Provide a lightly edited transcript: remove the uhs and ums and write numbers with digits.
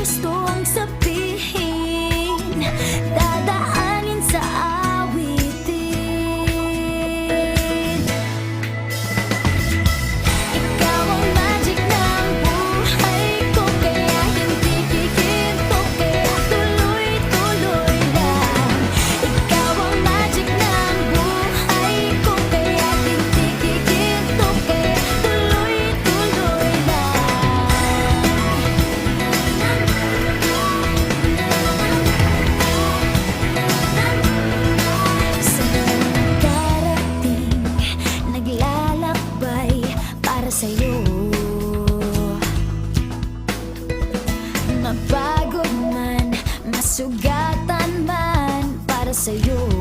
gustong sabihin, dadaanin sa awitin. Ikaw ang magic ng buhay ko, kaya hindi kikinto, kaya tuloy-tuloy lang. Ikaw ang magic ng buhay ko, kaya hindi kikinto, kaya tuloy-tuloy lang. Sa'yo darating, naglalakbay para sa'yo. Mapagod man, masugatan man, para sa'yo.